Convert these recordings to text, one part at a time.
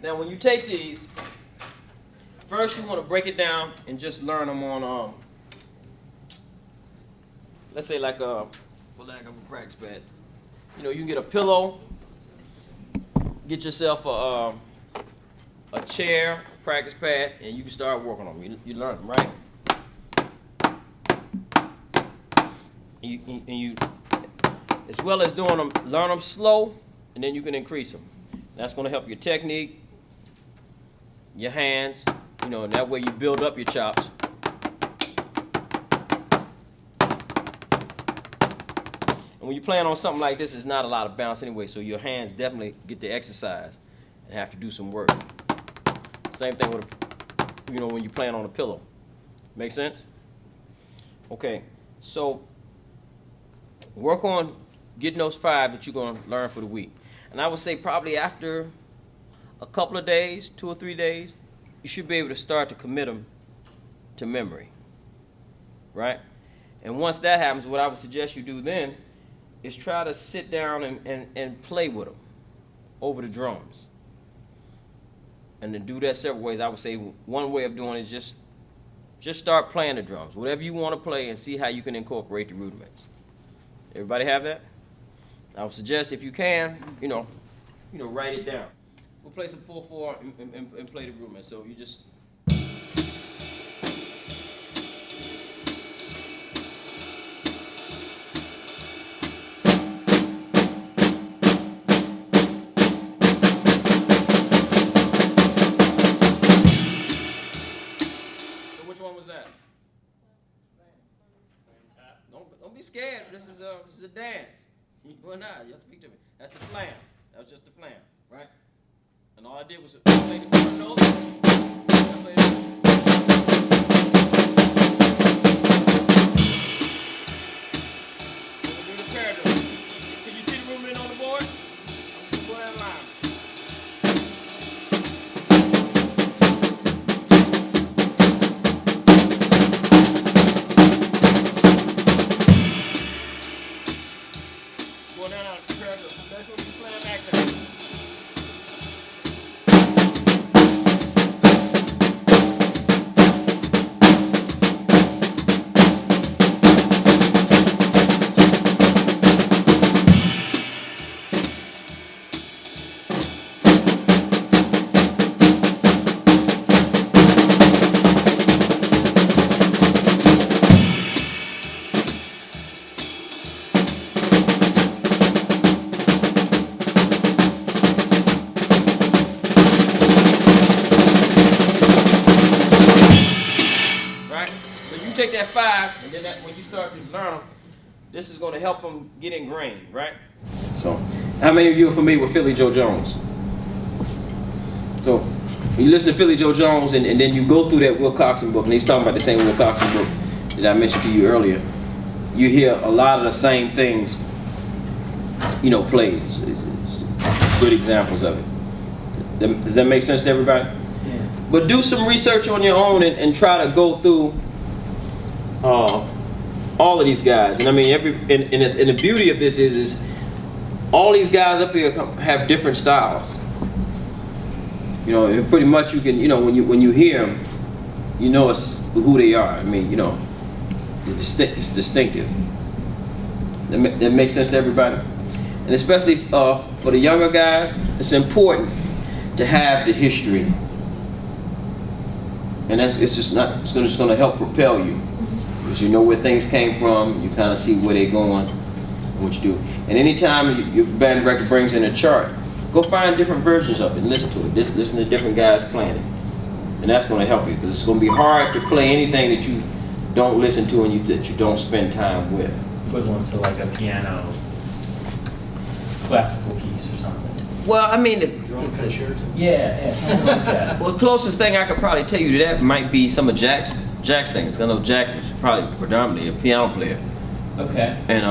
Now, when you take these, first you want to break it down and just learn them on, let's say like for lack of a practice pad. You know, you can get a pillow, get yourself a chair, practice pad, and you can start working on them. You learn them, right? And you, as well as doing them, learn them slow, and then you can increase them. That's going to help your technique, your hands, you know, and that way you build up your chops. And when you're playing on something like this, it's not a lot of bounce anyway, so your hands definitely get the exercise and have to do some work. Same thing with, you know, when you're playing on a pillow. Make sense? Okay, so work on getting those 5 that you're going to learn for the week. And I would say probably after a couple of days, 2 or 3 days, you should be able to start to commit them to memory, right? And once that happens, what I would suggest you do then is try to sit down and play with them over the drums. And to do that several ways, I would say one way of doing it is just start playing the drums, whatever you want to play, and see how you can incorporate the rudiments. Everybody have that? I would suggest if you can, you know, write it down. We'll play some 4/4 and play the rudiments. So you just. So which one was that? Don't be scared. This is a dance. Well, nah, you have to speak to me. That's the flam. That was just the flam, right? And all I did was play the chord notes. We'll do the parallel. Can you see the rudiment on the board? I'm just going that line. Going down on the parallel. That's what we plan back there. Take that 5, and then when you start to learn them, this is going to help them get ingrained, right? So, how many of you are familiar with Philly Joe Jones? So, when you listen to Philly Joe Jones, and then you go through that Will Coxon book, and he's talking about the same Will Coxon book that I mentioned to you earlier, you hear a lot of the same things, you know, played. It's good examples of it. Does that make sense to everybody? Yeah. But do some research on your own and try to go through all of these guys. And I mean, and the beauty of this is all these guys up here have different styles. You know, and pretty much you can, you know, when you hear them, you know it's who they are. I mean, you know, it's distinctive. That makes sense to everybody. And especially for the younger guys, it's important to have the history. And it's just going to help propel you. Because you know where things came from, you kind of see where they're going, what you do. And anytime your band director brings in a chart, go find different versions of it and listen to it. Listen to different guys playing it. And that's going to help you, because it's going to be hard to play anything that you don't listen to and that you don't spend time with. Equivalent to like a piano classical piece or something. Well, I mean, yeah, something like that. Well, the closest thing I could probably tell you to that might be some of Jack's things. I know Jack was probably predominantly a piano player. Okay. And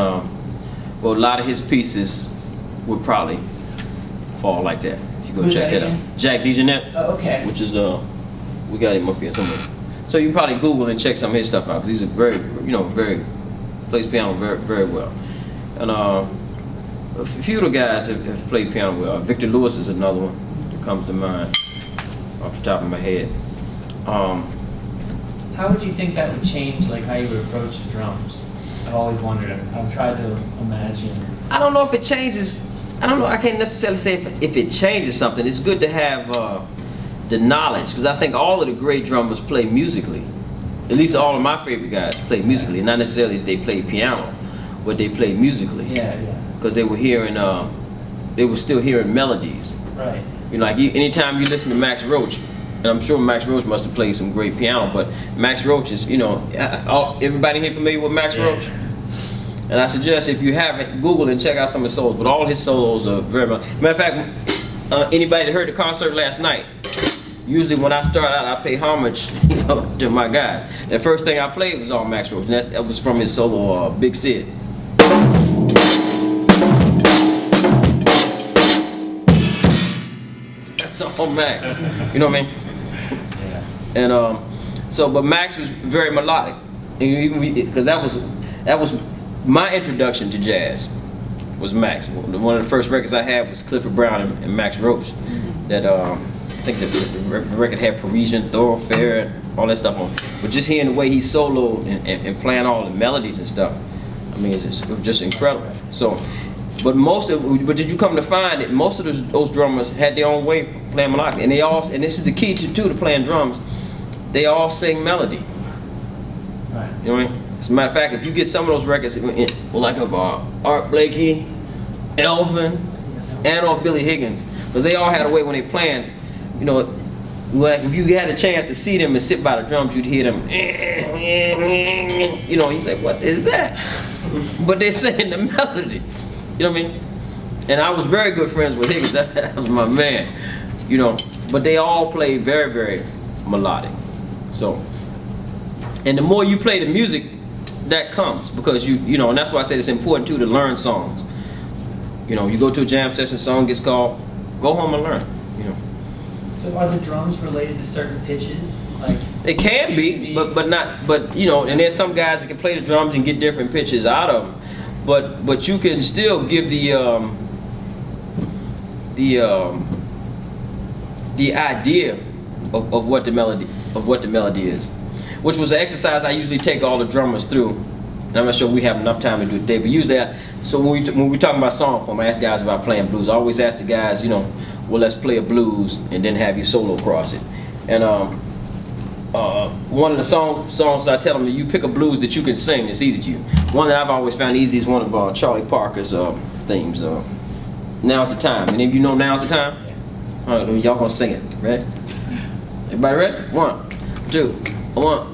well, a lot of his pieces would probably fall like that. If you go check that out. Jack DeJohnette. Oh, okay. Which is we got him up here somewhere. So you can probably Google and check some of his stuff out, because he's a very plays piano very, very well. And a few of the guys have played piano well. Victor Lewis is another one. comes to mind off the top of my head. How would you think that would change, like how you would approach the drums? I've always wondered. I've tried to imagine. I don't know if it changes. I don't know. I can't necessarily say if it changes something. It's good to have the knowledge, because I think all of the great drummers play musically. At least all of my favorite guys play musically. Not necessarily they play piano, but they play musically. Yeah. Because they were hearing, they were still hearing melodies. Right. You know, like anytime you listen to Max Roach, and I'm sure Max Roach must have played some great piano, but Max Roach is, you know, everybody here familiar with Max Roach? And I suggest if you haven't, Google and check out some of his solos. But all his solos are very much. Matter of fact, anybody that heard the concert last night, usually when I start out, I pay homage, you know, to my guys. The first thing I played was all Max Roach, and that was from his solo, Big Sid. That's all Max. You know what I mean? And but Max was very melodic, because that was my introduction to jazz. Was Max. One of the first records I had was Clifford Brown and Max Roach. That I think the record had Parisian Thoroughfare and all that stuff on. But just hearing the way he soloed and playing all the melodies and stuff, I mean, it was just incredible. So, but did you come to find that most of those drummers had their own way of playing melodic, and this is the key to playing drums. They all sing melody. Right. You know what I mean? As a matter of fact, if you get some of those records, like Art Blakey, Elvin, and or Billy Higgins, because they all had a way when they playing, you know, like if you had a chance to see them and sit by the drums, you'd hear them, you know, you say, what is that? But they're singing the melody. You know what I mean? And I was very good friends with Higgins. That was my man. You know, but they all play very, very melodic. So, and the more you play the music, that comes, because you know, and that's why I said it's important too to learn songs. You know, you go to a jam session, song gets called, go home and learn. You know. So are the drums related to certain pitches? Like it can be, but not. But you know, and there's some guys that can play the drums and get different pitches out of them. But you can still give the idea of what the melody is, which was an exercise I usually take all the drummers through. And I'm not sure we have enough time to do it today, but usually, so when we're talking about song form, I ask guys about playing blues. I always ask the guys, you know, well, let's play a blues and then have you solo cross it. And one of the songs I tell them, you pick a blues that you can sing that's easy to you. One that I've always found easy is one of Charlie Parker's themes. Now's the time. Any of you know Now's the Time? All right, y'all gonna sing it, right? Everybody ready? 1, 2, 1.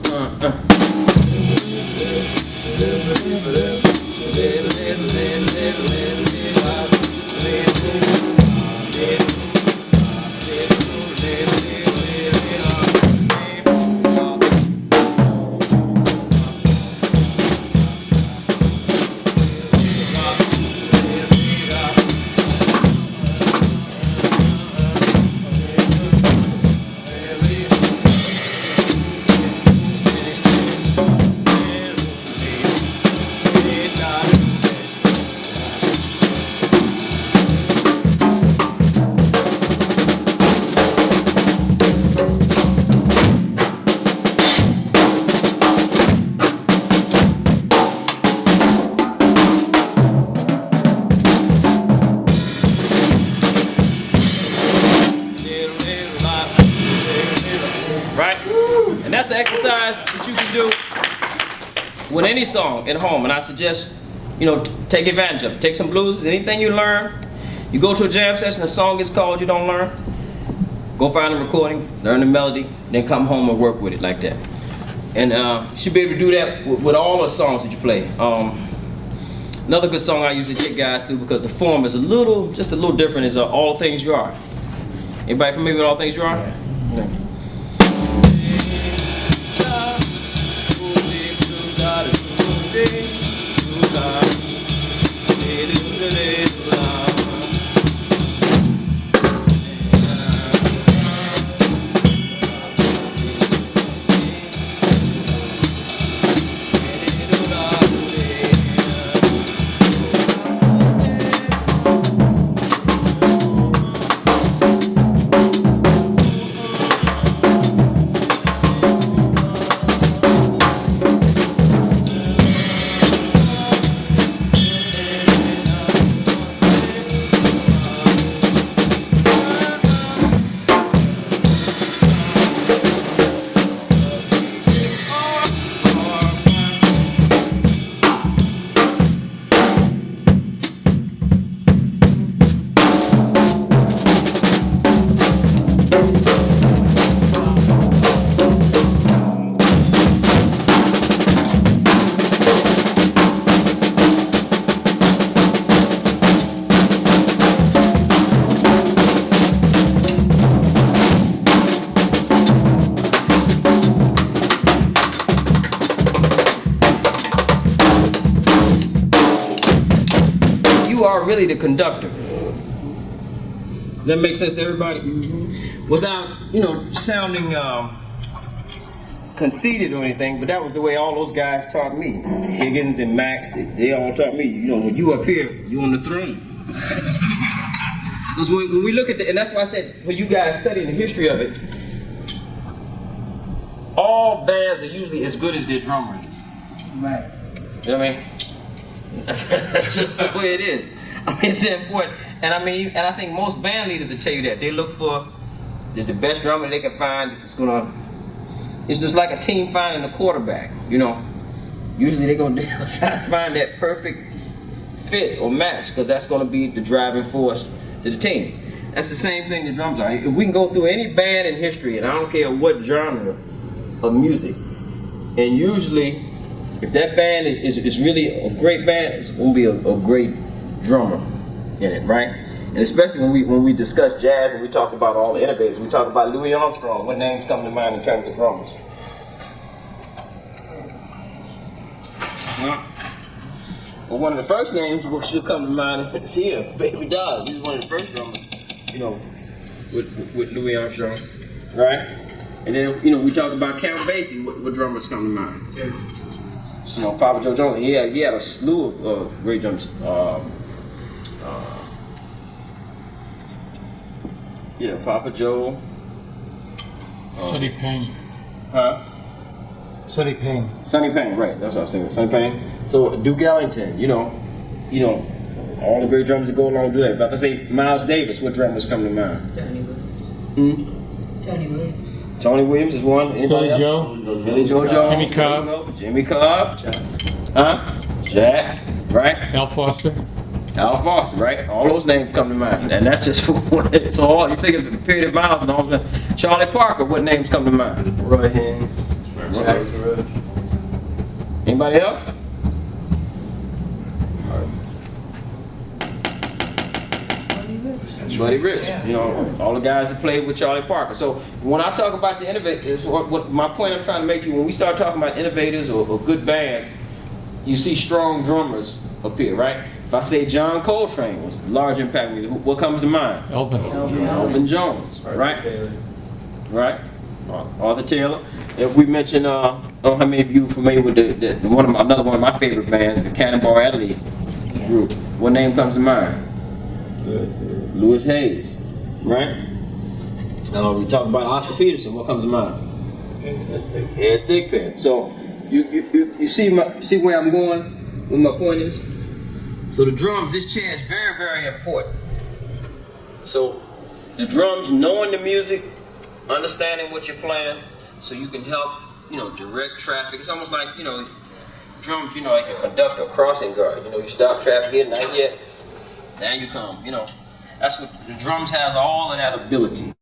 That's an exercise that you can do with any song at home, and I suggest, you know, take advantage of it. Take some blues, anything you learn. You go to a jam session, a song gets called, you don't learn. Go find a recording, learn the melody, then come home and work with it like that. And you should be able to do that with all the songs that you play. Another good song I usually take guys through, because the form is just a little different, is All Things You Are. Anybody familiar with All Things You Are? Yeah. you are really the conductor. Does that make sense to everybody? Without, sounding conceited or anything, but that was the way all those guys taught me. Higgins and Max, they all taught me, when you up here, you on the throne. Because when we look at and that's why I said, for you guys studying the history of it, all bands are usually as good as their drummer is. Right. You know what I mean? That's just the way it is. I mean, it's important. And I think most band leaders will tell you that. They look for the best drummer they can find. It's just like a team finding a quarterback, Usually they're going to try to find that perfect fit or match, because that's going to be the driving force to the team. That's the same thing the drums are. If we can go through any band in history, and I don't care what genre of music, and usually if that band is really a great band, it's going to be a great drummer in it, right? And especially when we discuss jazz and we talk about all the innovators, we talk about Louis Armstrong. What names come to mind in terms of drummers? Well, one of the first names which should come to mind is here, Baby Doll. He's one of the first drummers, with Louis Armstrong, right? And then, we talk about Count Basie. What drummers come to mind? Yeah. Papa Joe Jones. He had a slew of great drummers. Papa Joe. Sonny Payne. Huh? Sonny Payne. Sonny Payne, right? That's what I was thinking. Sonny Payne. So Duke Ellington. All the great drummers that go along with that. If I say Miles Davis, what drummers come to mind? Tony Williams. Tony Williams. Tony Williams is one. Anybody Philly else? Joe. Philly Joe Jones. Jimmy Cobb. Jimmy Cobb. Huh? Jack. Right? Al Foster. Al Foster, right? All those names come to mind. And that's just what it is. So you think of the period of Miles and all that. Charlie Parker, what names come to mind? Roy Higgins, Jackson Roach. Anybody else? Buddy Rich, all the guys that played with Charlie Parker. So when I talk about the innovators, what my point I'm trying to make to you, when we start talking about innovators or good bands, you see strong drummers appear, right? If I say John Coltrane was large impact music, what comes to mind? Elvin Jones, right? Right? Arthur Taylor. If we mention, I don't know how many of you are familiar with another one of my favorite bands, the Cannonball Adderley group. What name comes to mind? Louis Hayes, right? We talk about Oscar Peterson. What comes to mind? Ed Thigpen. So you see where I'm going? What my point is? So the drums, this chair is very, very important. So the drums, knowing the music, understanding what you're playing, so you can help, direct traffic. It's almost like, drums, like a conductor, a crossing guard. You stop traffic here, not yet. Now you come, That's what the drums has, all of that ability.